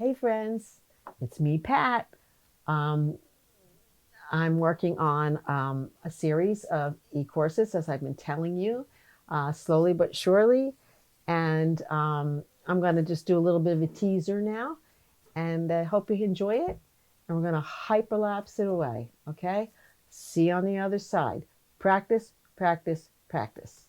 Hey friends, it's me, Pat. Um, I'm working on a series of e-courses, as I've been telling you, slowly but surely. And I'm going to just do a little bit of a teaser now, and I hope you enjoy it. And we're going to hyperlapse it away, okay? See you on the other side. Practice, practice, practice.